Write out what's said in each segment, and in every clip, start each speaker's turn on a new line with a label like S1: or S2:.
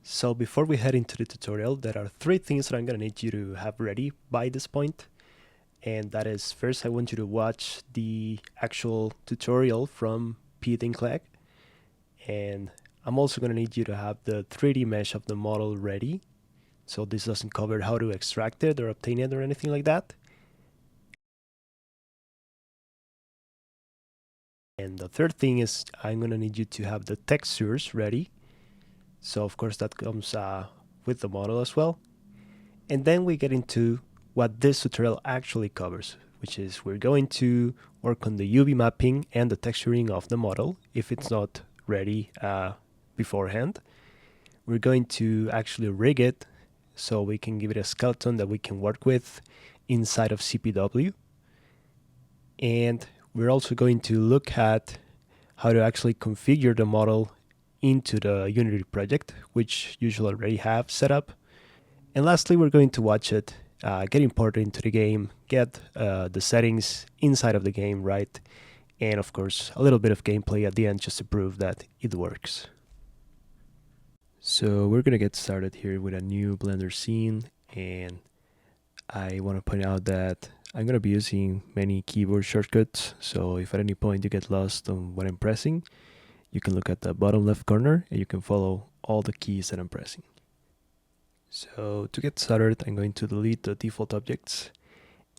S1: So before we head into the tutorial, there are three things that I'm going to need you to have ready by this point. And that is, first I want you to watch the actual tutorial from pdinklag. And I'm also going to need you to have the 3D mesh of the model ready. So this doesn't cover how to extract it or obtain it or anything like that. And the third thing is I'm going to need you to have the textures ready. So of course that comes with the model as well. And then we get into what this tutorial actually covers, which is we're going to work on the UV mapping and the texturing of the model if it's not ready beforehand. We're going to actually rig it so we can give it a skeleton that we can work with inside of CPW. And we're also going to look at how to actually configure the model into the Unity project, which you should already have set up. And lastly, we're going to watch it get imported into the game, get the settings inside of the game right, and of course a little bit of gameplay at the end just to prove that it works. So we're gonna get started here with a new Blender scene, and I want to point out that I'm gonna be using many keyboard shortcuts, so if at any point you get lost on what I'm pressing, you can look at the bottom left corner and you can follow all the keys that I'm pressing. So to get started, I'm going to delete the default objects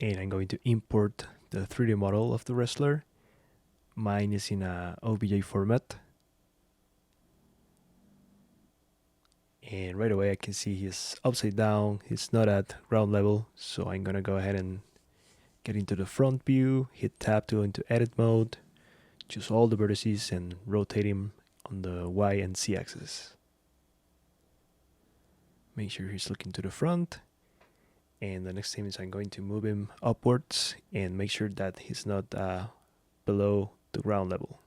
S1: and I'm going to import the 3D model of the wrestler. Mine is in a OBJ format. And right away I can see he's upside down, he's not at ground level, so I'm gonna go ahead and get into the front view, hit tab to go into edit mode, choose all the vertices and rotate him on the Y and Z axis. Make sure he's looking to the front. And the next thing is I'm going to move him upwards and make sure that he's not below the ground level.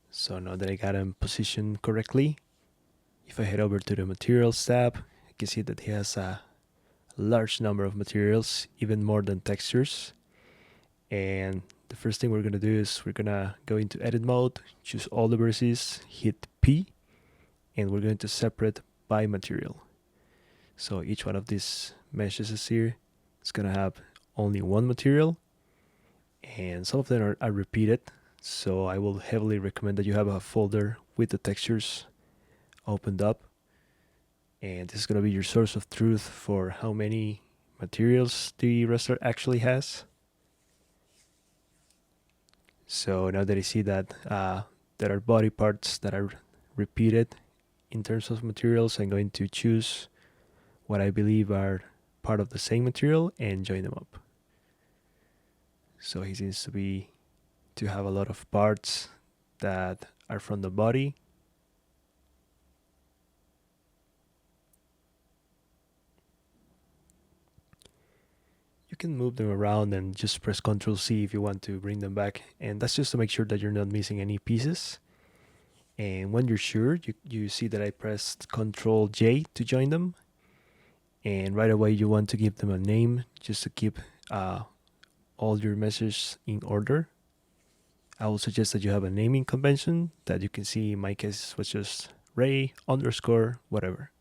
S1: So now that I got him positioned correctly, if I head over to the materials tab, I can see that he has a large number of materials, even more than textures. And the first thing we're going to do is we're going to go into edit mode, choose all the vertices, hit P, and we're going to separate by material. So each one of these meshes is here. It's going to have only one material, and some of them are repeated. So I will heavily recommend that you have a folder with the textures opened up. And this is going to be your source of truth for how many materials the wrestler actually has. So now that I see that there are body parts that are repeated in terms of materials, I'm going to choose what I believe are part of the same material and join them up. So he seems to have a lot of parts that are from the body. You can move them around and just press Ctrl C if you want to bring them back, and that's just to make sure that you're not missing any pieces. And when you're sure, you see that I pressed Ctrl J to join them, and right away you want to give them a name just to keep all your meshes in order. I will suggest that you have a naming convention that you can see in my case was just Ray underscore whatever.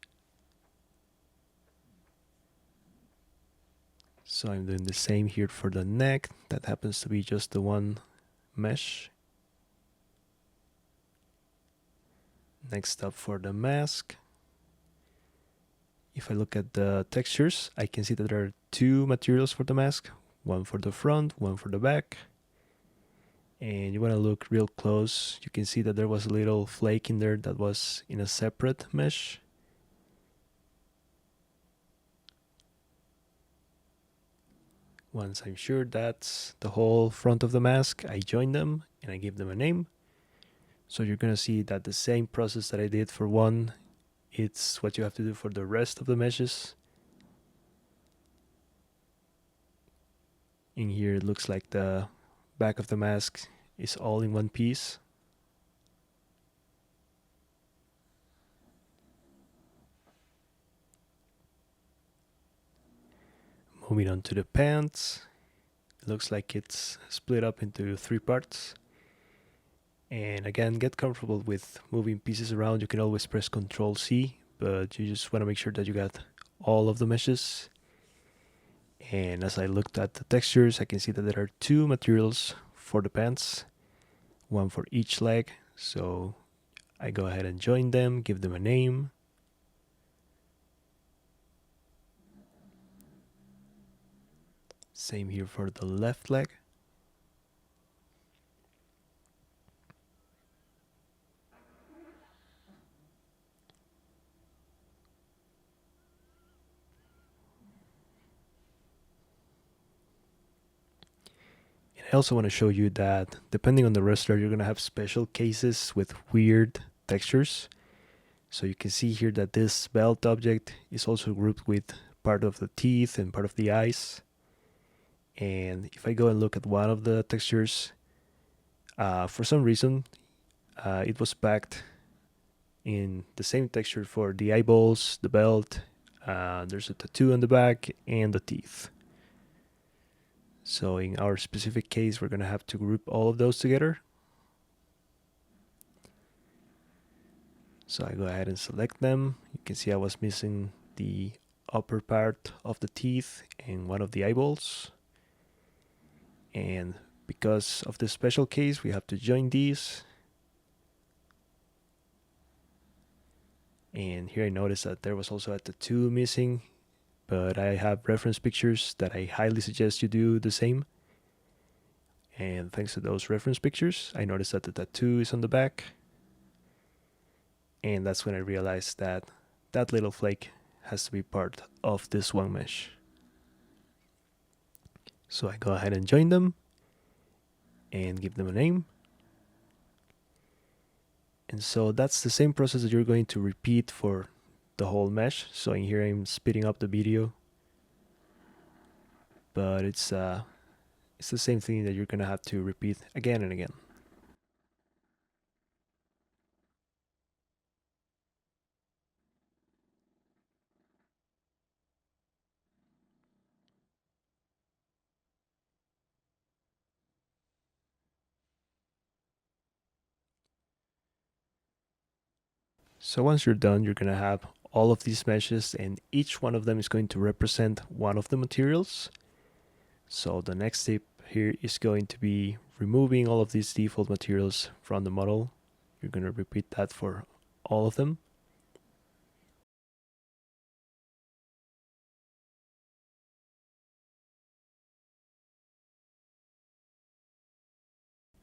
S1: So I'm doing the same here for the neck. That happens to be just the one mesh. Next up for the mask. If I look at the textures, I can see that there are two materials for the mask. One for the front, one for the back. And you want to look real close. You can see that there was a little flake in there that was in a separate mesh. Once I'm sure that's the whole front of the mask, I join them and I give them a name. So you're going to see that the same process that I did for one, it's what you have to do for the rest of the meshes. In here it looks like the back of the mask is all in one piece. Moving on to the pants. looks like it's split up into 3 parts. And again, get comfortable with moving pieces around. You can always press Ctrl C, but you just want to make sure that you got all of the meshes. And as I looked at the textures, I can see that there are 2 materials for the pants, one for each leg. So I go ahead and join them, give them a name. Same here for the left leg. And I also want to show you that depending on the wrestler, you're going to have special cases with weird textures. So you can see here that this belt object is also grouped with part of the teeth and part of the eyes. And if I go and look at one of the textures, for some reason, it was packed in the same texture for the eyeballs, the belt, there's a tattoo on the back, and the teeth. So in our specific case, we're going to have to group all of those together. So I go ahead and select them. You can see I was missing the upper part of the teeth and one of the eyeballs. And because of this special case, we have to join these. And here I noticed that there was also a tattoo missing, but I have reference pictures that I highly suggest you do the same. And thanks to those reference pictures, I noticed that the tattoo is on the back. And that's when I realized that that little flake has to be part of this one mesh. So I go ahead and join them and give them a name. And so that's the same process that you're going to repeat for the whole mesh. So in here I'm speeding up the video, but it's the same thing that you're gonna have to repeat again and again. So once you're done, you're gonna have all of these meshes, and each one of them is going to represent one of the materials. So the next step here is going to be removing all of these default materials from the model. You're going to repeat that for all of them.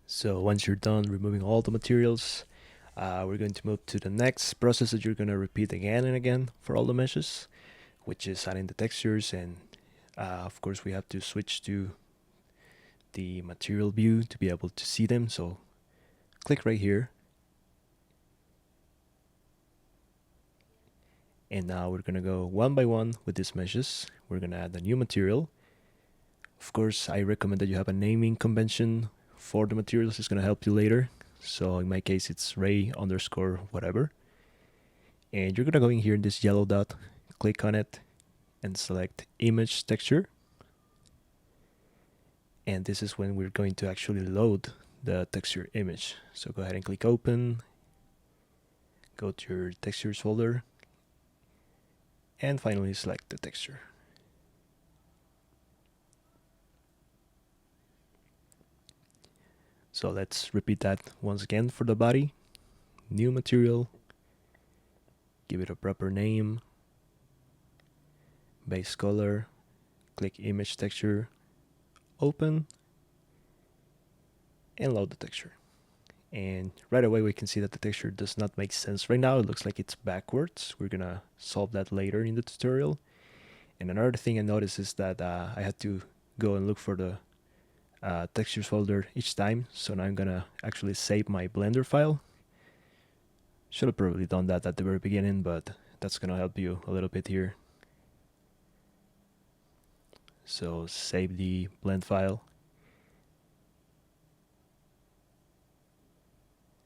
S1: So once you're done removing all the materials, we're going to move to the next process that you're going to repeat again and again for all the meshes, which is adding the textures. And of course we have to switch to the material view to be able to see them. So click right here. And now we're going to go one by one with these meshes. We're going to add a new material. Of course, I recommend that you have a naming convention for the materials. It's going to help you later. So in my case, it's Ray underscore whatever. And you're going to go in here in this yellow dot, click on it, and select image texture. And this is when we're going to actually load the texture image. So go ahead and click open, go to your textures folder, and finally select the texture. So let's repeat that once again for the body. New material, give it a proper name, base color, click image texture, open, and load the texture. And right away we can see that the texture does not make sense right now. It looks like it's backwards. We're gonna solve that later in the tutorial. And another thing I noticed is that I had to go and look for the textures folder each time. So now I'm gonna actually save my Blender file. Should have probably done that at the very beginning, but that's gonna help you a little bit here. So save the blend file.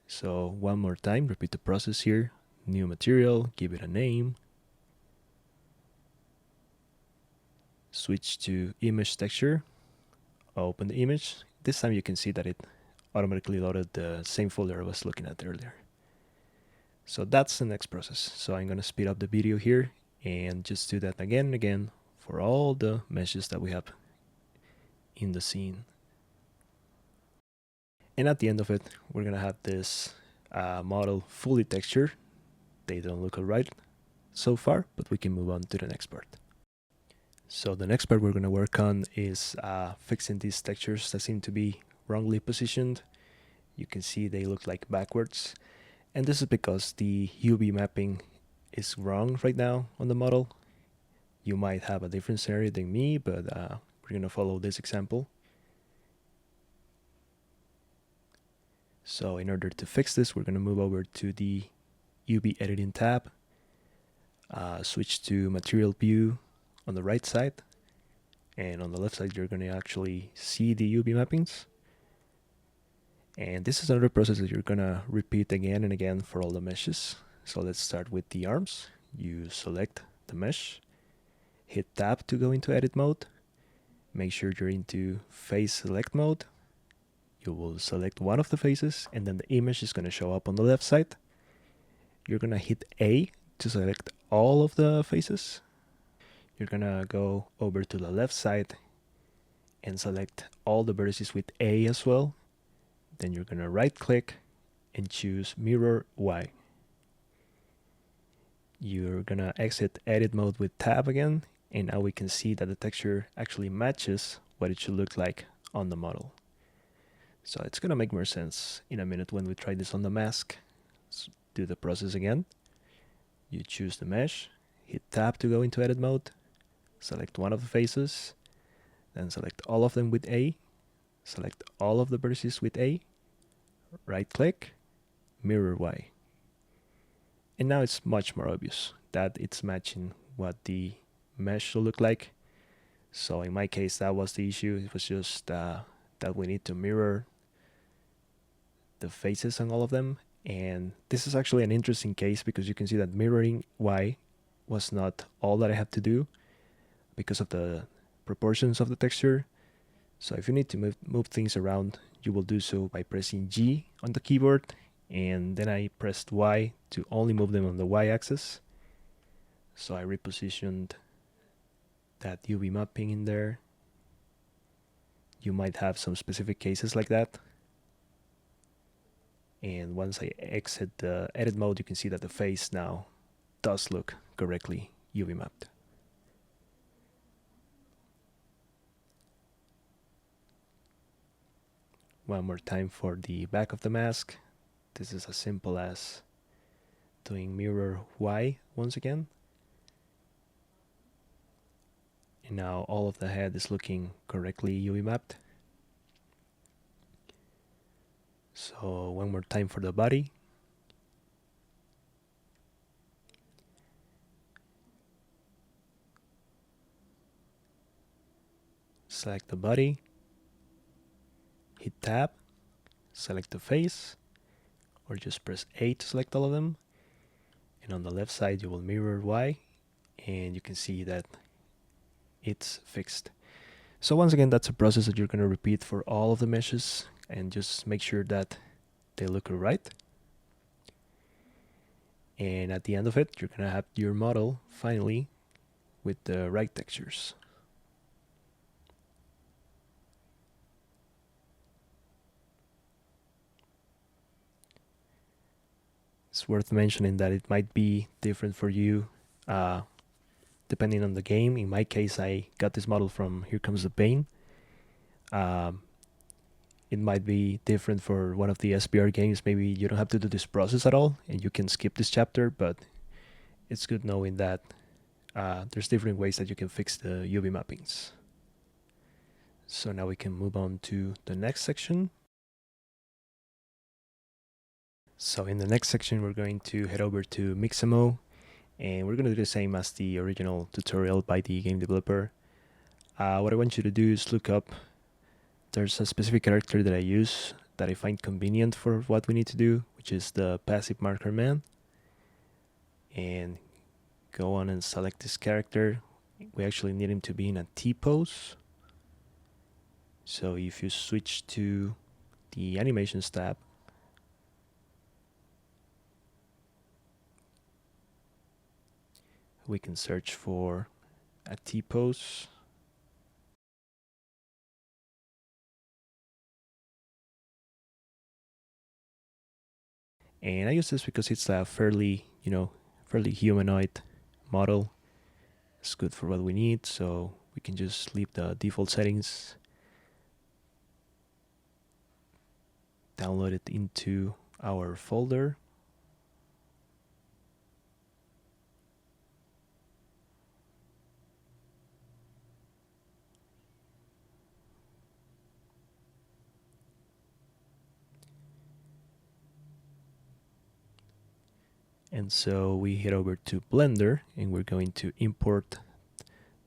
S1: So one more time, repeat the process here. New material, give it a name. Switch to image texture, open the image. This time you can see that it automatically loaded the same folder I was looking at earlier. So that's the next process. So I'm going to speed up the video here and just do that again and again for all the meshes that we have in the scene. And at the end of it, we're going to have this model fully textured. They don't look alright so far, but we can move on to the next part. So the next part we're going to work on is fixing these textures that seem to be wrongly positioned. You can see they look like backwards. And this is because the UV mapping is wrong right now on the model. You might have a different scenario than me, but we're going to follow this example. So in order to fix this, we're going to move over to the UV editing tab, switch to material view on the right side, and on the left side you're going to actually see the UV mappings. And this is another process that you're going to repeat again and again for all the meshes. So let's start with the arms. You select the mesh, hit tab to go into edit mode, make sure you're into face select mode. You will select one of the faces and then the image is going to show up on the left side. You're going to hit A to select all of the faces. You're going to go over to the left side and select all the vertices with A as well. Then you're going to right click and choose mirror Y. You're going to exit edit mode with tab again, and now we can see that the texture actually matches what it should look like on the model. So it's going to make more sense in a minute when we try this on the mask. Let's do the process again. You choose the mesh, hit tab to go into edit mode, select one of the faces, then select all of them with A, select all of the vertices with A, right click, mirror Y. And now it's much more obvious that it's matching what the mesh should look like. So in my case, that was the issue. It was just that we need to mirror the faces on all of them. And this is actually an interesting case because you can see that mirroring Y was not all that I had to do because of the proportions of the texture. So if you need to move things around, you will do so by pressing G on the keyboard, and then I pressed Y to only move them on the Y-axis. So I repositioned that UV mapping in there. You might have some specific cases like that. And once I exit the edit mode, you can see that the face now does look correctly UV mapped. One more time for the back of the mask. This is as simple as doing mirror Y once again. And now all of the head is looking correctly UV mapped. So one more time for the body. Select the body, hit tab, select the face, or just press A to select all of them. And on the left side you will mirror Y, and you can see that it's fixed. So once again, that's a process that you're going to repeat for all of the meshes, and just make sure that they look right. And at the end of it, you're going to have your model finally with the right textures. It's worth mentioning that it might be different for you depending on the game. In my case, I got this model from Here Comes the Pain. It might be different for one of the SPR games. Maybe you don't have to do this process at all and you can skip this chapter, but it's good knowing that there's different ways that you can fix the UV mappings. So now we can move on to the next section. So in the next section, we're going to head over to Mixamo, and we're going to do the same as the original tutorial by the game developer. What I want you to do is look up, there's a specific character that I use that I find convenient for what we need to do, which is the passive marker man. And go on and select this character. We actually need him to be in a T pose. So if you switch to the animations tab, we can search for a T-pose. And I use this because it's a fairly humanoid model. It's good for what we need, so we can just leave the default settings, download it into our folder. And so we head over to Blender and we're going to import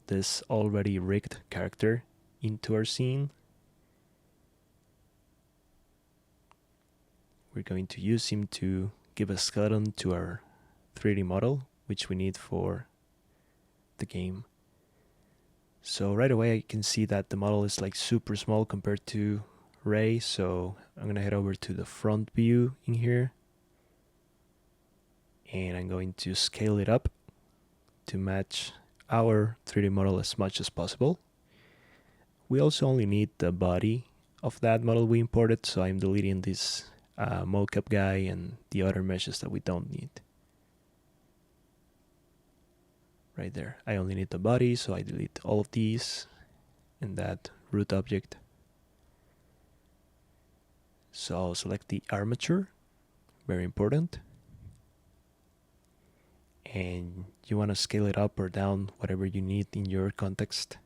S1: this already rigged character into our scene. We're going to use him to give a skeleton to our 3D model, which we need for the game. So right away I can see that the model is like super small compared to Ray, so I'm gonna head over to the front view in here and I'm going to scale it up to match our 3D model as much as possible. We also only need the body of that model we imported, so I'm deleting this mocap guy and the other meshes that we don't need. Right there, I only need the body, so I delete all of these and that root object. So I'll select the armature, very important. And you want to scale it up or down, whatever you need in your context.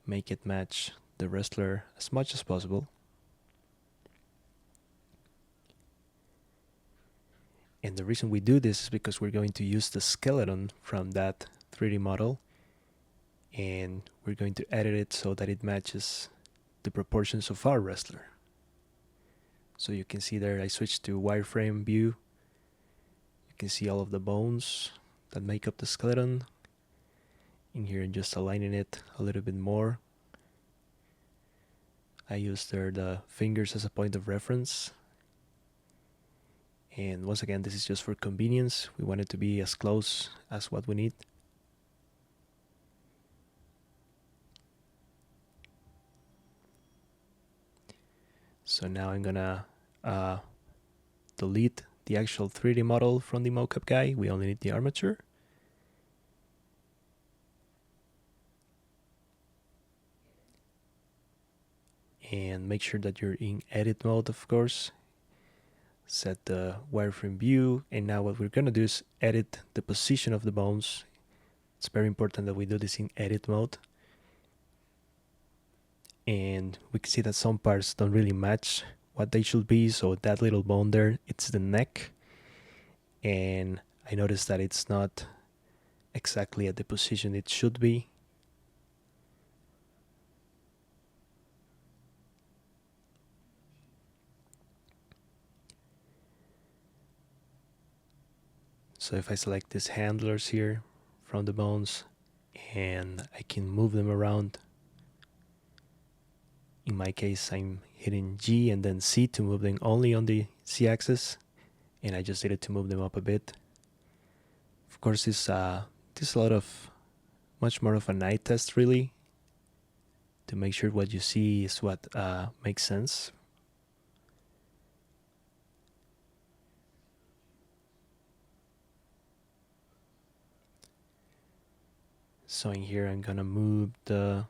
S1: Make it match the wrestler as much as possible. And the reason we do this is because we're going to use the skeleton from that 3D model and we're going to edit it so that it matches the proportions of our wrestler. So you can see there I switched to wireframe view. You can see all of the bones that make up the skeleton. In here, just aligning it a little bit more. I used there the fingers as a point of reference. And once again, this is just for convenience. We want it to be as close as what we need. So now I'm gonna delete the actual 3D model from the mocap guy. We only need the armature. And make sure that you're in edit mode, of course. Set the wireframe view, and now what we're gonna do is edit the position of the bones. It's very important that we do this in edit mode. And we can see that some parts don't really match what they should be, so that little bone there, it's the neck. And I noticed that it's not exactly at the position it should be. So if I select these handlers here from the bones and I can move them around. In my case, I'm hitting G and then C to move them only on the Z axis, and I just did it to move them up a bit. Of course, this is a lot of much more of an eye test really, to make sure what you see is what makes sense. So in here, I'm gonna move the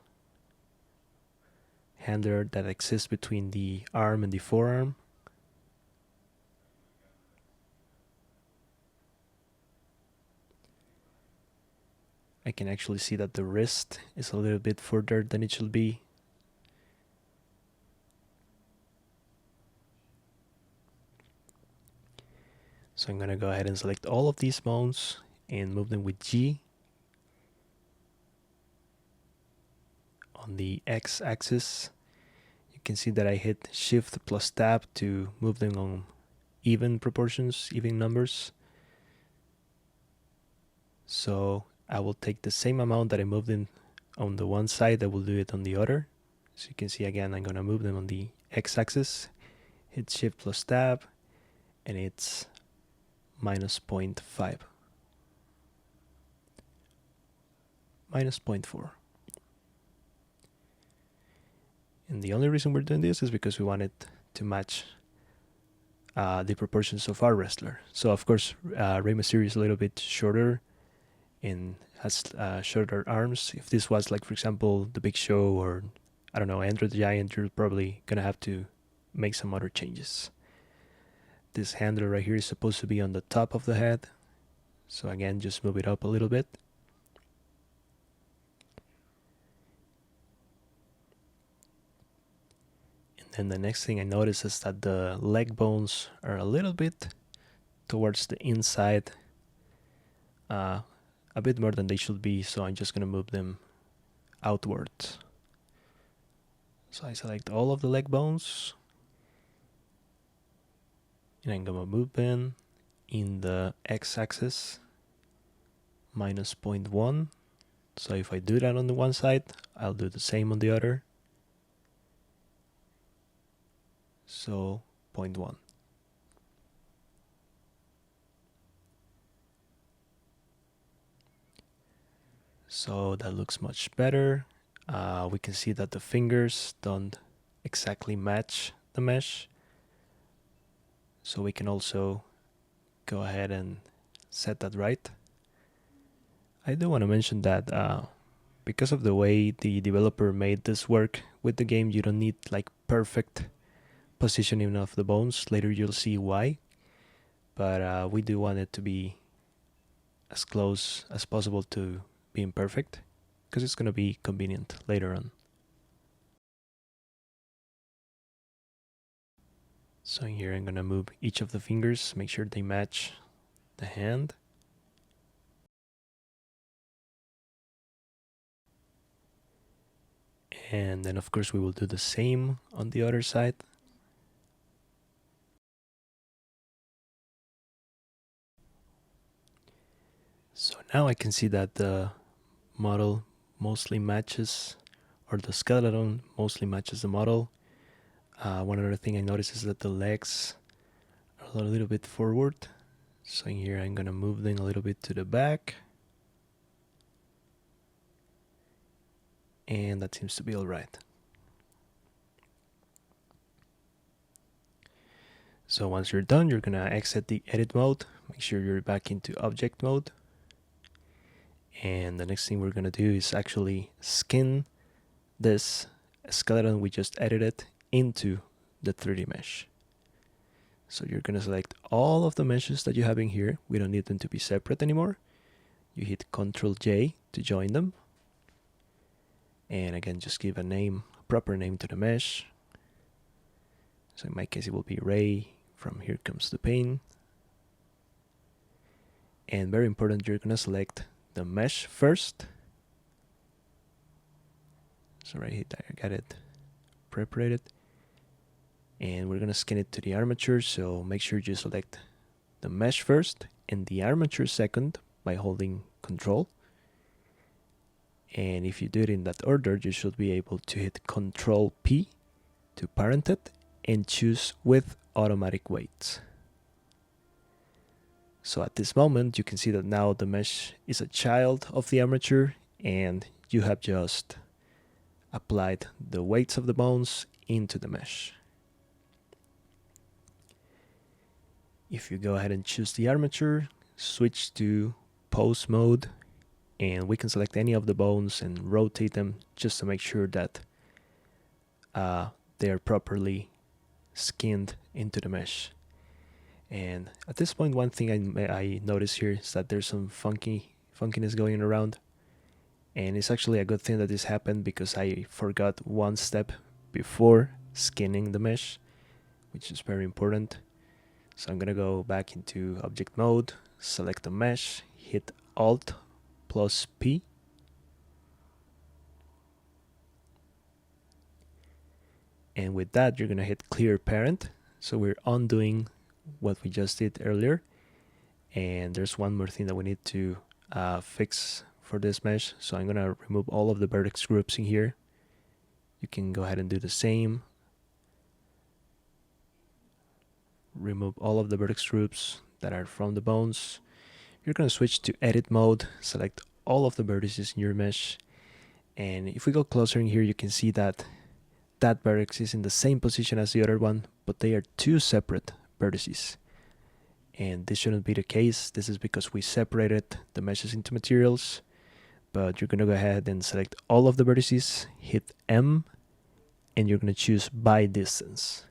S1: handler that exists between the arm and the forearm. I can actually see that the wrist is a little bit further than it should be. So I'm gonna go ahead and select all of these bones and move them with G. On the X axis, you can see that I hit Shift plus Tab to move them on even proportions, even numbers. So I will take the same amount that I moved in on the one side, I will do it on the other. So you can see again, I'm going to move them on the x-axis, hit shift plus tab, and it's minus 0.5, minus 0.4. And the only reason we're doing this is because we want it to match the proportions of our wrestler. So of course, Rey Mysterio is a little bit shorter and has shorter arms. If this was like, for example, the Big Show or I don't know, Andre the Giant, you're probably gonna have to make some other changes. This handle right here is supposed to be on the top of the head. So again, just move it up a little bit. And then the next thing I notice is that the leg bones are a little bit towards the inside, a bit more than they should be, so I'm just gonna move them outwards. So I select all of the leg bones, and I'm gonna move them in the x-axis minus 0.1. So if I do that on the one side, I'll do the same on the other. So 0.1. So that looks much better. We can see that the fingers don't exactly match the mesh. So we can also go ahead and set that right. I do want to mention that because of the way the developer made this work with the game, you don't need like perfect positioning of the bones. Later you'll see why. But we do want it to be as close as possible to being perfect, because it's going to be convenient later on. So here I'm going to move each of the fingers, make sure they match the hand. And then of course we will do the same on the other side. So now I can see that the model mostly matches, or the skeleton mostly matches the model. One other thing I noticed is that the legs are a little bit forward. So here I'm gonna move them a little bit to the back. And that seems to be alright. So once you're done, you're gonna exit the edit mode. Make sure you're back into object mode. And the next thing we're gonna do is actually skin this skeleton we just edited into the 3D mesh. So you're gonna select all of the meshes that you have in here. We don't need them to be separate anymore. You hit Ctrl J to join them. And again, just give a name, a proper name to the mesh. So in my case, it will be Ray from Here Comes the Pain. And very important, you're gonna select the mesh first. So right here, I got it prepared. And we're gonna skin it to the armature, so make sure you select the mesh first and the armature second by holding Control. And if you do it in that order, you should be able to hit Control P to parent it and choose with automatic weights. So at this moment, you can see that now the mesh is a child of the armature, and you have just applied the weights of the bones into the mesh. If you go ahead and choose the armature, switch to pose mode, and we can select any of the bones and rotate them just to make sure that they are properly skinned into the mesh. And at this point, one thing I notice here is that there's some funkiness going around, and it's actually a good thing that this happened because I forgot one step before skinning the mesh, which is very important. So I'm gonna go back into object mode, select the mesh, hit Alt plus P. And with that, you're gonna hit clear parent. So we're undoing what we just did earlier. And there's one more thing that we need to fix for this mesh. So I'm gonna remove all of the vertex groups in here. You can go ahead and do the same. Remove all of the vertex groups that are from the bones. You're gonna switch to edit mode, select all of the vertices in your mesh, and if we go closer in here, you can see that that vertex is in the same position as the other one, but they are two separate vertices. And this shouldn't be the case. This is because we separated the meshes into materials. But you're gonna go ahead and select all of the vertices, hit M, and you're gonna choose by distance.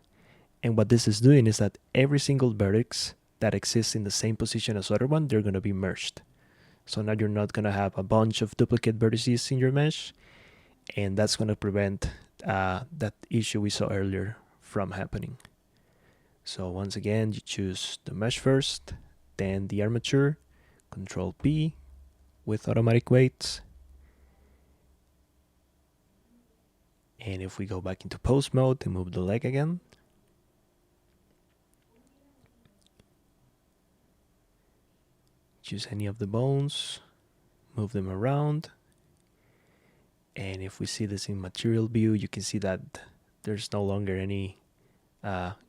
S1: And what this is doing is that every single vertex that exists in the same position as the other one, they're gonna be merged. So now you're not gonna have a bunch of duplicate vertices in your mesh, and that's gonna prevent that issue we saw earlier from happening. So once again, you choose the mesh first, then the armature, Control P with automatic weights. And if we go back into pose mode and move the leg again, choose any of the bones, move them around. And if we see this in material view, you can see that there's no longer any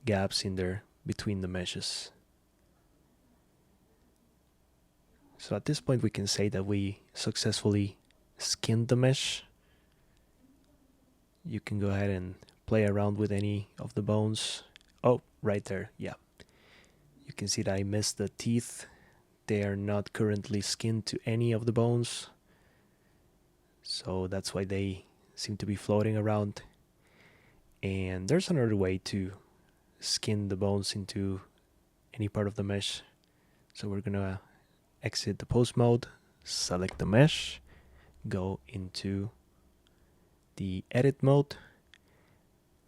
S1: gaps in there between the meshes. So at this point, we can say that we successfully skinned the mesh. You can go ahead and play around with any of the bones. Oh, right there, yeah. You can see that I missed the teeth. They are not currently skinned to any of the bones. So that's why they seem to be floating around. And there's another way to skin the bones into any part of the mesh. So we're gonna exit the pose mode, select the mesh, go into the edit mode.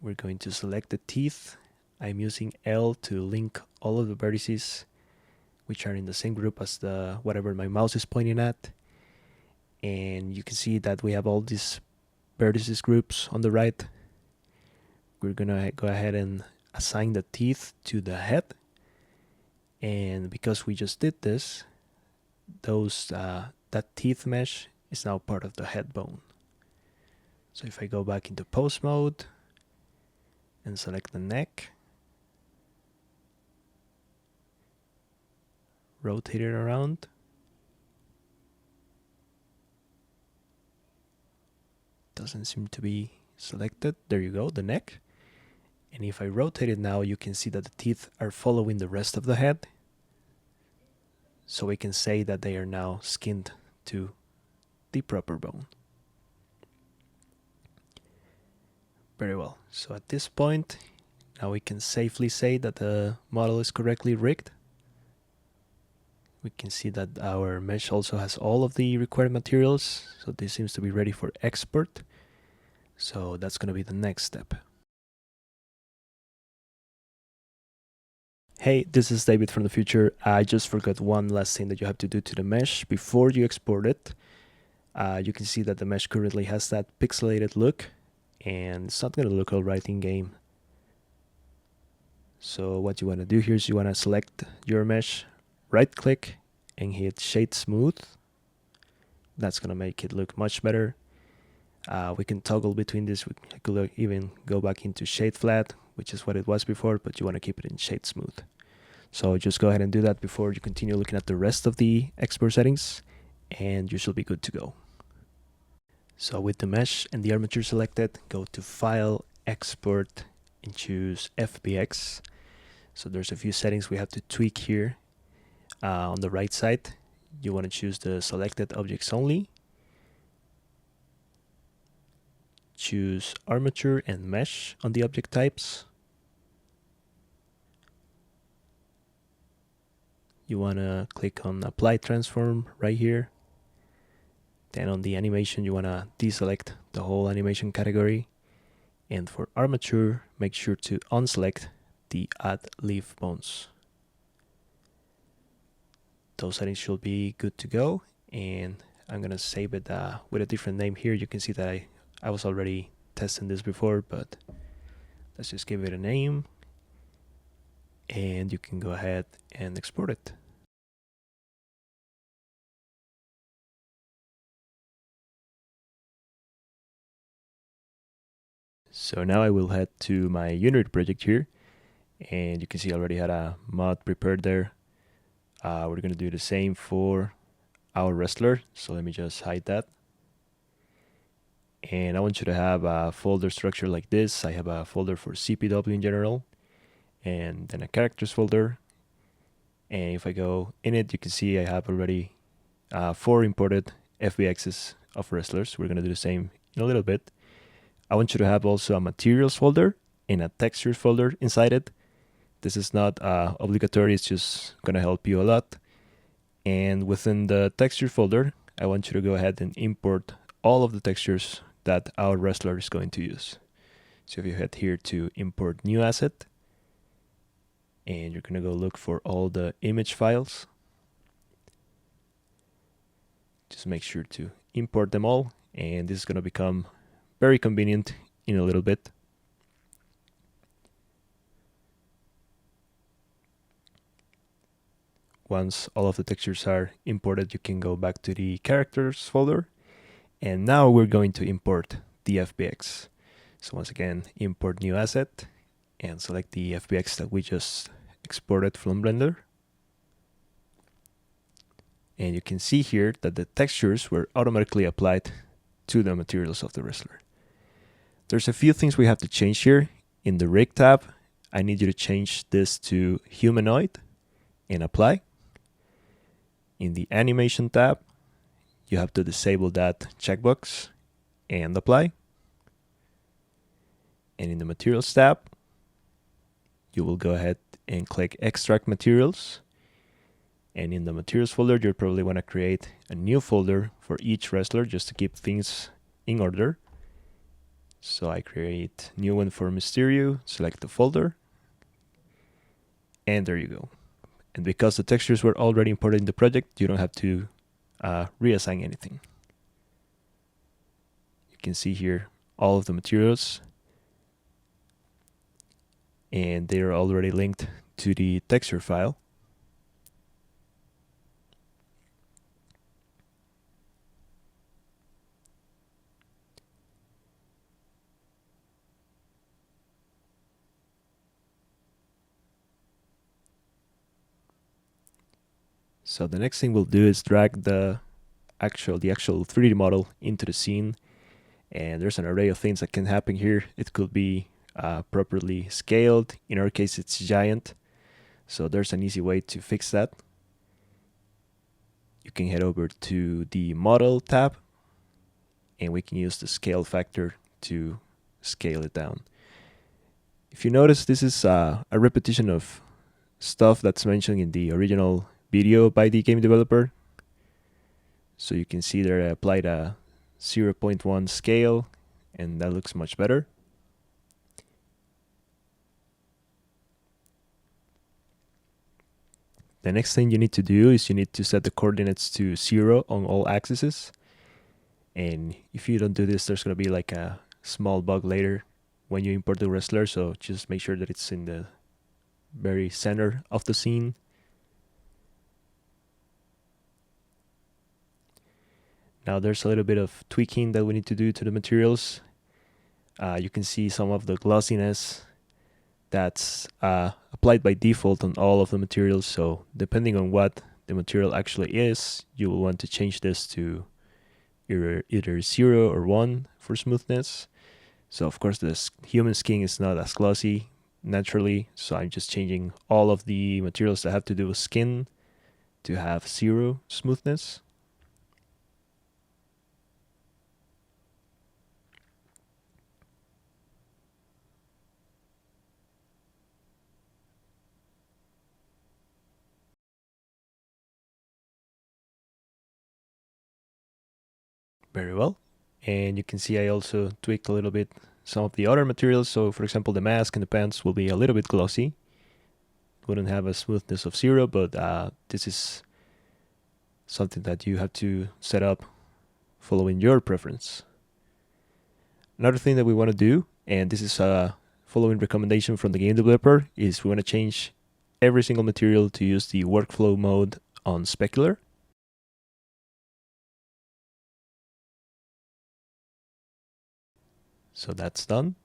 S1: We're going to select the teeth. I'm using L to link all of the vertices which are in the same group as the whatever my mouse is pointing at. And you can see that we have all these vertices groups on the right. We're gonna go ahead and assign the teeth to the head. And because we just did this, that teeth mesh is now part of the head bone. So if I go back into pose mode and select the neck, rotate it around, doesn't seem to be selected. There you go, the neck. And if I rotate it now, you can see that the teeth are following the rest of the head. So we can say that they are now skinned to the proper bone. Very well. So at this point, now we can safely say that the model is correctly rigged. We can see that our mesh also has all of the required materials. So this seems to be ready for export. So that's going to be the next step. Hey, this is David from the future. I just forgot one last thing that you have to do to the mesh before you export it. You can see that the mesh currently has that pixelated look, and it's not going to look all right in game. So what you want to do here is you want to select your mesh, right click, and hit Shade Smooth. That's going to make it look much better. We can toggle between this. We could even go back into Shade Flat, which is what it was before, but you want to keep it in Shade Smooth. So just go ahead and do that before you continue looking at the rest of the export settings, and you should be good to go. So with the mesh and the armature selected, go to File, Export, and choose FBX. So there's a few settings we have to tweak here. On the right side, you want to choose the selected objects only. Choose armature and mesh on the object types. You want to click on Apply Transform right here. Then on the animation, you want to deselect the whole animation category. And for armature, make sure to unselect the Add Leaf Bones. Those settings should be good to go. And I'm going to save it with a different name here. You can see that I was already testing this before, but let's just give it a name. And you can go ahead and export it. So now I will head to my Unity project here, and you can see I already had a mod prepared there. We're going to do the same for our wrestler, so let me just hide that. And I want you to have a folder structure like this. I have a folder for CPW in general, and then a characters folder. And if I go in it, you can see I have already 4 imported FBXs of wrestlers. We're going to do the same in a little bit. I want you to have also a materials folder and a textures folder inside it. This is not obligatory, it's just going to help you a lot. And within the texture folder, I want you to go ahead and import all of the textures that our wrestler is going to use. So if you head here to import new asset, and you're going to go look for all the image files, just make sure to import them all, and this is going to become very convenient in a little bit. Once all of the textures are imported, you can go back to the characters folder, and now we're going to import the FBX. So once again, import new asset and select the FBX that we just exported from Blender. And you can see here that the textures were automatically applied to the materials of the wrestler. There's a few things we have to change here. In the rig tab, I need you to change this to humanoid and apply. In the animation tab, you have to disable that checkbox and apply. And in the materials tab, you will go ahead and click extract materials. And in the materials folder, you'll probably want to create a new folder for each wrestler just to keep things in order. So I create new one for Mysterio, select the folder, and there you go. And because the textures were already imported in the project, you don't have to reassign anything. You can see here all of the materials, and they are already linked to the texture file. So the next thing we'll do is drag the actual 3D model into the scene, and there's an array of things that can happen here. It could be properly scaled. In our case, it's giant, so there's an easy way to fix that. You can head over to the model tab, and we can use the scale factor to scale it down. If you notice, this is a repetition of stuff that's mentioned in the original video by the game developer. So you can see there I applied a 0.1 scale, and that looks much better. The next thing you need to do is you need to set the coordinates to 0 on all axes. And if you don't do this, there's going to be like a small bug later when you import the wrestler, so just make sure that it's in the very center of the scene. Now there's a little bit of tweaking that we need to do to the materials. You can see some of the glossiness that's applied by default on all of the materials, so depending on what the material actually is, you will want to change this to either 0 or 1 for smoothness. So of course the human skin is not as glossy naturally, so I'm just changing all of the materials that have to do with skin to have 0 smoothness. Very well. And you can see I also tweaked a little bit some of the other materials. So for example, the mask and the pants will be a little bit glossy. Wouldn't have a smoothness of 0, but this is something that you have to set up following your preference. Another thing that we want to do, and this is a following recommendation from the game developer, is we want to change every single material to use the workflow mode on specular. So that's done.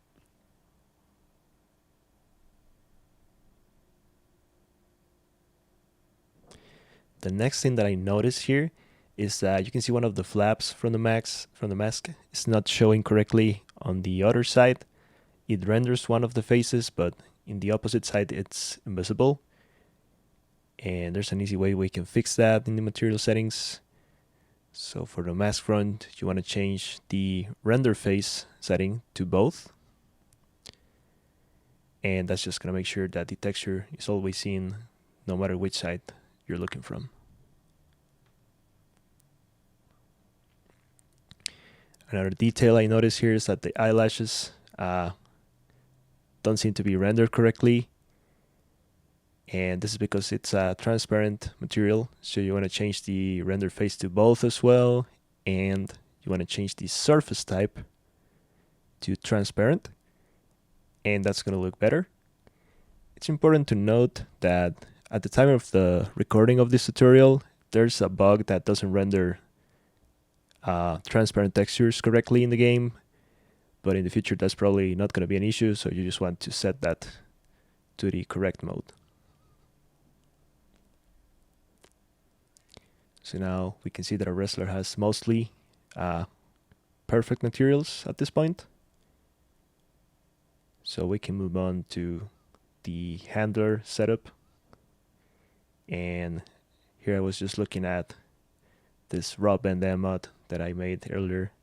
S1: The next thing that I notice here is that you can see one of the flaps from the mask is not showing correctly on the other side. It renders one of the faces, but in the opposite side it's invisible. And there's an easy way we can fix that in the material settings. So for the mask front, you want to change the render face setting to both. And that's just going to make sure that the texture is always seen no matter which side you're looking from. Another detail I notice here is that the eyelashes don't seem to be rendered correctly. And this is because it's a transparent material, so you want to change the render face to both as well, and you want to change the surface type to transparent, and that's going to look better. It's important to note that at the time of the recording of this tutorial, there's a bug that doesn't render transparent textures correctly in the game, but in the future that's probably not going to be an issue, so you just want to set that to the correct mode. So now we can see that our wrestler has mostly perfect materials at this point. So we can move on to the handler setup. And here I was just looking at this raw bandana mod that I made earlier.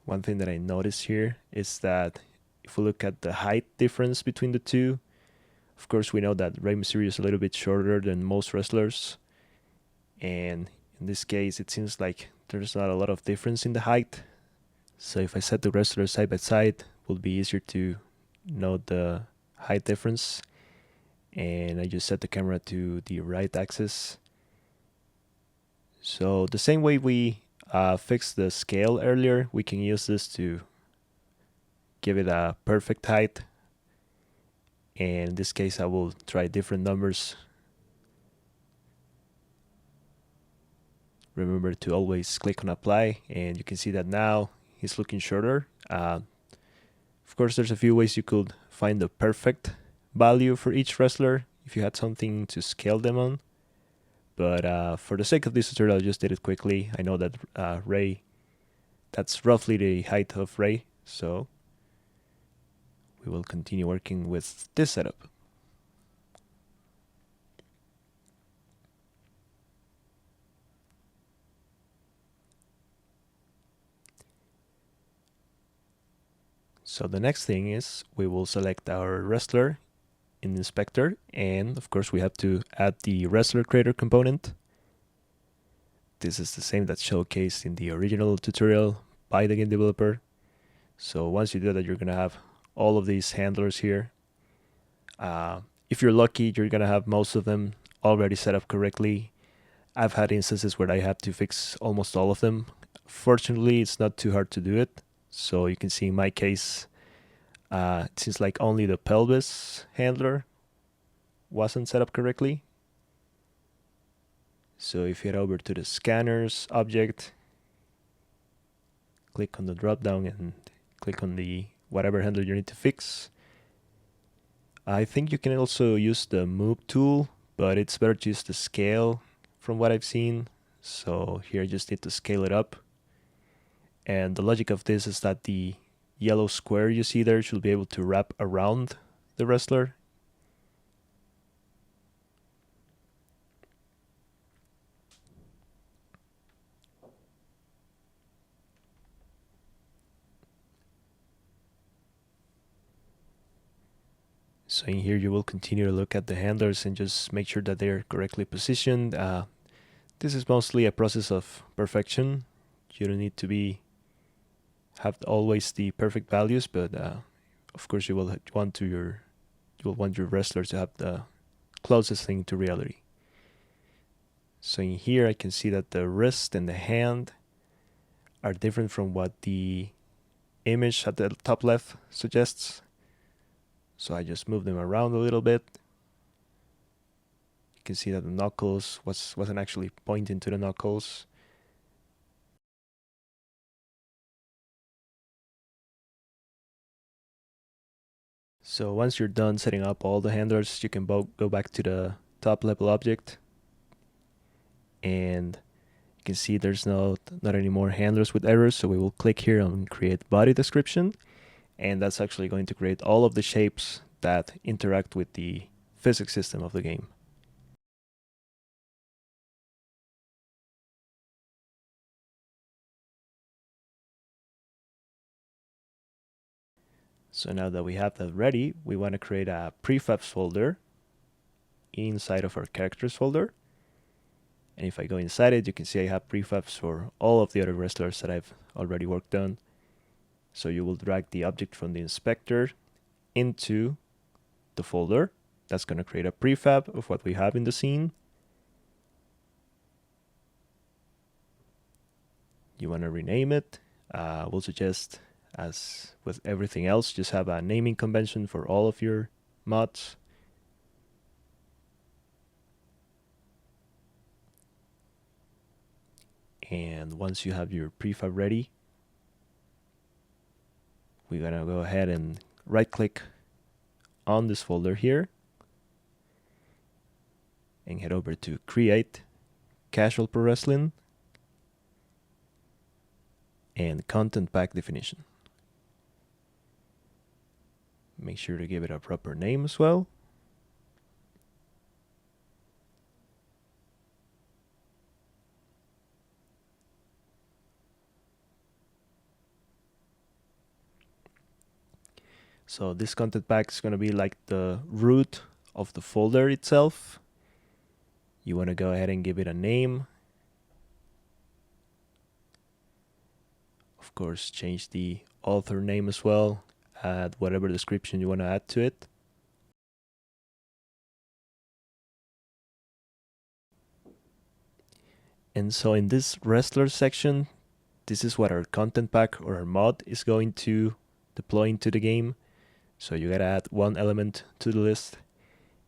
S1: One thing that I noticed here is that if we look at the height difference between the two, of course we know that Rey Mysterio is a little bit shorter than most wrestlers, and in this case it seems like there's not a lot of difference in the height. So if I set the wrestlers side by side, it will be easier to note the height difference. And I just set the camera to the right axis. So the same way we fixed the scale earlier, we can use this to give it a perfect height. And in this case I will try different numbers. Remember to always click on apply, and you can see that now he's looking shorter. Of course there's a few ways you could find the perfect value for each wrestler if you had something to scale them on. But for the sake of this tutorial, I just did it quickly. I know that Rey, that's roughly the height of Rey, so we will continue working with this setup. So the next thing is we will select our wrestler in the inspector, and of course we have to add the wrestler creator component. This is the same that's showcased in the original tutorial by the game developer. So once you do that, you're gonna have all of these handlers here. If you're lucky, you're gonna have most of them already set up correctly. I've had instances where I had to fix almost all of them. Fortunately, it's not too hard to do it. So you can see in my case, it seems like only the pelvis handler wasn't set up correctly. So if you head over to the scanners object, click on the drop down and click on the whatever handler you need to fix. I think you can also use the move tool, but it's better to use the scale from what I've seen. So here I just need to scale it up. And the logic of this is that the yellow square you see there should be able to wrap around the wrestler. So in here you will continue to look at the handlers and just make sure that they're correctly positioned. This is mostly a process of perfection. You don't need to have always the perfect values, but of course you will want your wrestlers to have the closest thing to reality. So in here I can see that the wrist and the hand are different from what the image at the top left suggests. So I just move them around a little bit. You can see that the knuckles wasn't actually pointing to the knuckles. So once you're done setting up all the handlers, you can go back to the top level object, and you can see there's not any more handlers with errors. So we will click here on create body description, and that's actually going to create all of the shapes that interact with the physics system of the game. So now that we have that ready, we want to create a prefabs folder inside of our characters folder. And if I go inside it, you can see I have prefabs for all of the other wrestlers that I've already worked on. So you will drag the object from the inspector into the folder. That's going to create a prefab of what we have in the scene. You want to rename it. We'll suggest, as with everything else, just have a naming convention for all of your mods. And once you have your prefab ready, we're going to go ahead and right click on this folder here and head over to create casual pro wrestling and content pack definition. Make sure to give it a proper name as well. So this content pack is going to be like the root of the folder itself. You want to go ahead and give it a name. Of course, change the author name as well. Add whatever description you want to add to it. And so in this wrestler section, this is what our content pack or our mod is going to deploy into the game. So you gotta add one element to the list,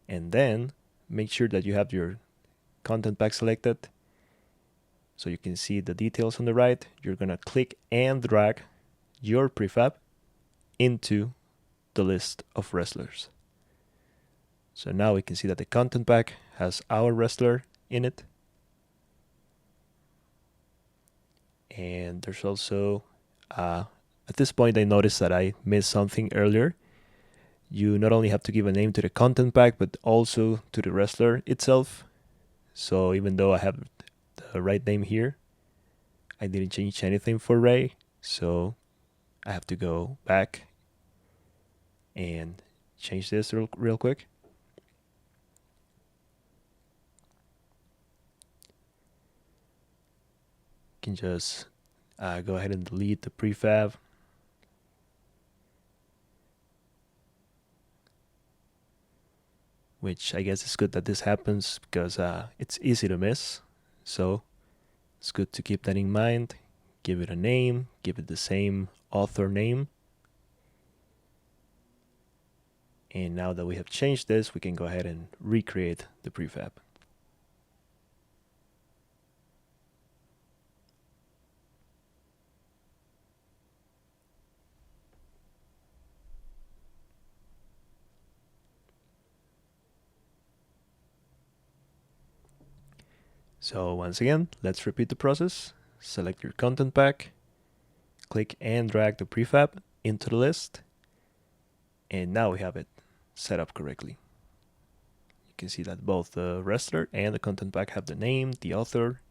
S1: and then make sure that you have your content pack selected. So you can see the details on the right. You're gonna click and drag your prefab into the list of wrestlers. So now we can see that the content pack has our wrestler in it. And there's also, at this point I noticed that I missed something earlier. You not only have to give a name to the content pack, but also to the wrestler itself. So even though I have the right name here, I didn't change anything for Ray. So I have to go back and change this real quick. You can just go ahead and delete the prefab. Which I guess is good that this happens because it's easy to miss. So it's good to keep that in mind. Give it a name, give it the same author name. And now that we have changed this, we can go ahead and recreate the prefab. So once again, let's repeat the process. Select your content pack, click and drag the prefab into the list, and now we have it set up correctly. You can see that both the wrestler and the content pack have the name, the author,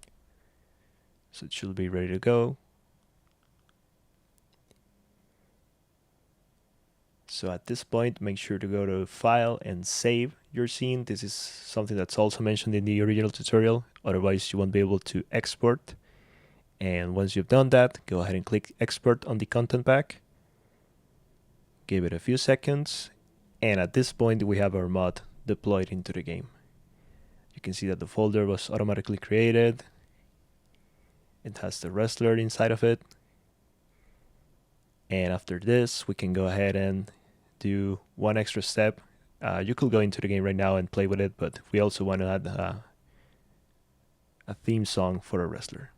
S1: so it should be ready to go. So at this point, make sure to go to File and Save your scene. This is something that's also mentioned in the original tutorial. Otherwise, you won't be able to export. And once you've done that, go ahead and click Export on the content pack. Give it a few seconds. And at this point, we have our mod deployed into the game. You can see that the folder was automatically created. It has the wrestler inside of it. And after this, we can go ahead and do one extra step. You could go into the game right now and play with it, but we also want to add a theme song for a wrestler.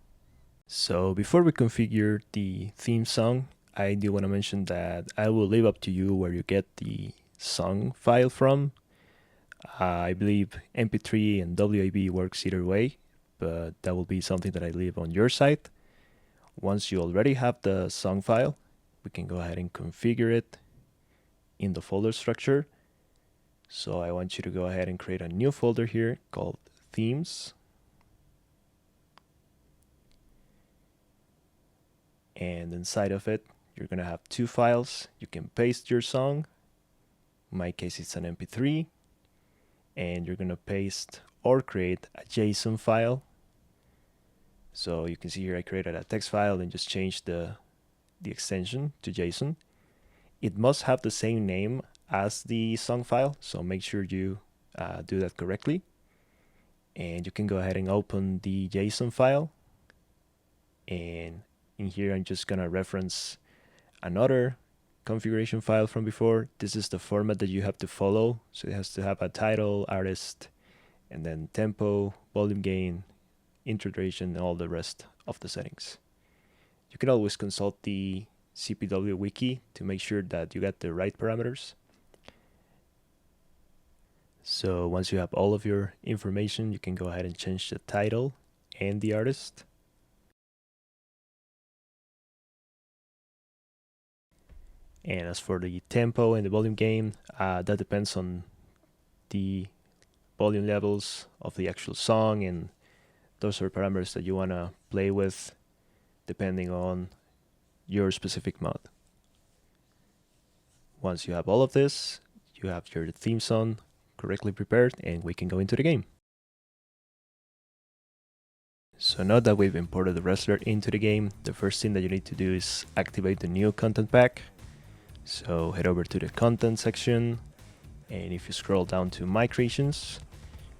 S1: So before we configure the theme song, I do want to mention that I will leave up to you where you get the song file from. I believe MP3 and WAV works either way, but that will be something that I leave on your side. Once you already have the song file, we can go ahead and configure it in the folder structure. So I want you to go ahead and create a new folder here called themes. And inside of it, you're going to have two files. You can paste your song. In my case, it's an MP3. And you're going to paste or create a JSON file. So you can see here I created a text file and just changed the extension to JSON. It must have the same name as the song file, so make sure you do that correctly. And you can go ahead and open the JSON file. And in here, I'm just going to reference another configuration file from before. This is the format that you have to follow. So it has to have a title, artist, and then tempo, volume gain, intro duration, and all the rest of the settings. You can always consult the CPW wiki to make sure that you got the right parameters. So once you have all of your information, you can go ahead and change the title and the artist. And as for the tempo and the volume gain, that depends on the volume levels of the actual song, and those are parameters that you want to play with depending on your specific mod. Once you have all of this, you have your theme song correctly prepared, and we can go into the game. So now that we've imported the wrestler into the game, the first thing that you need to do is activate the new content pack. So head over to the content section, and if you scroll down to my creations,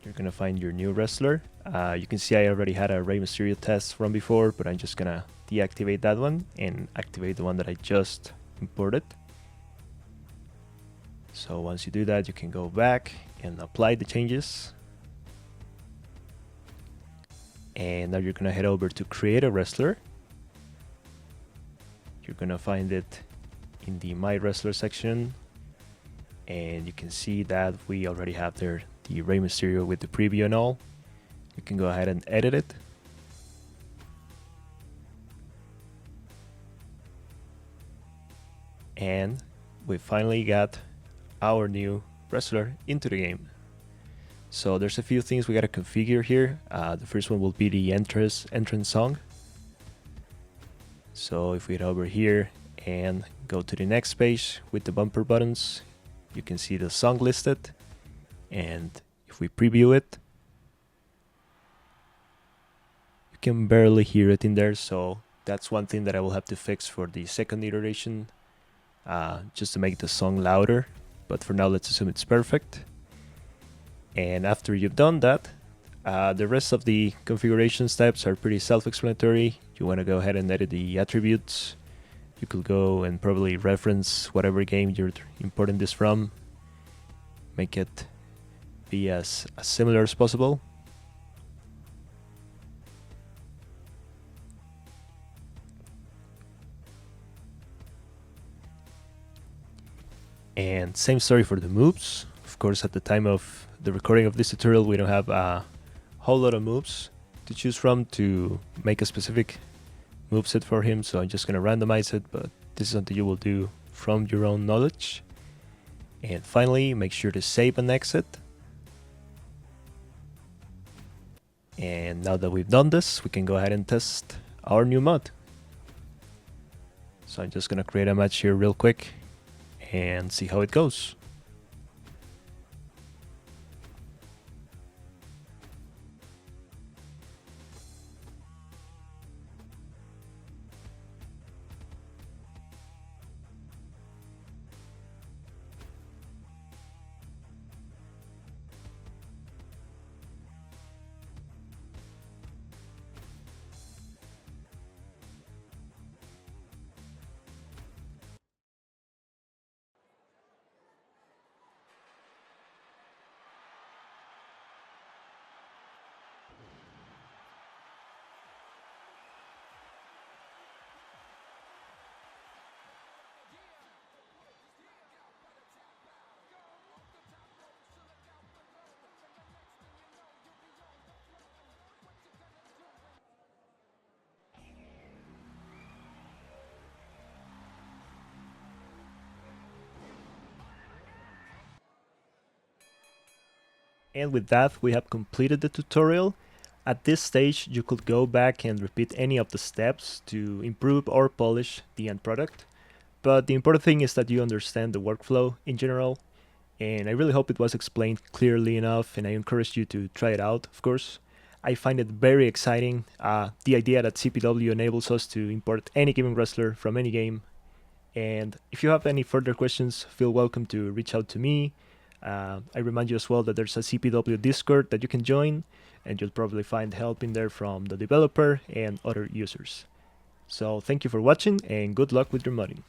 S1: you're gonna find your new wrestler. You can see I already had a Rey Mysterio test from before, but I'm just gonna deactivate that one and activate the one that I just imported. So once you do that, you can go back and apply the changes. And now you're gonna head over to create a wrestler. You're gonna find it in the My Wrestler section, and you can see that we already have there the Rey Mysterio with the preview and all. You can go ahead and edit it. And we finally got our new wrestler into the game. So there's a few things we gotta configure here. The first one will be the entrance song. So if we head over here and go to the next page with the bumper buttons, you can see the song listed. And if we preview it, you can barely hear it in there. So that's one thing that I will have to fix for the second iteration, just to make the song louder. But for now, let's assume it's perfect. And after you've done that, the rest of the configuration steps are pretty self-explanatory. You want to go ahead and edit the attributes. You could go and probably reference whatever game you're importing this from. Make it be as similar as possible. And same story for the moves. Of course, at the time of the recording of this tutorial, we don't have a whole lot of moves to choose from to make a specific moveset for him, so I'm just going to randomize it, but this is something you will do from your own knowledge. And finally, make sure to save and exit. And now that we've done this, we can go ahead and test our new mod. So I'm just going to create a match here real quick and see how it goes. And with that, we have completed the tutorial. At this stage, you could go back and repeat any of the steps to improve or polish the end product. But the important thing is that you understand the workflow in general, and I really hope it was explained clearly enough, and I encourage you to try it out, of course. I find it very exciting, the idea that CPW enables us to import any given wrestler from any game. And if you have any further questions, feel welcome to reach out to me. I remind you as well that there's a CPW Discord that you can join, and you'll probably find help in there from the developer and other users. So thank you for watching, and good luck with your modding.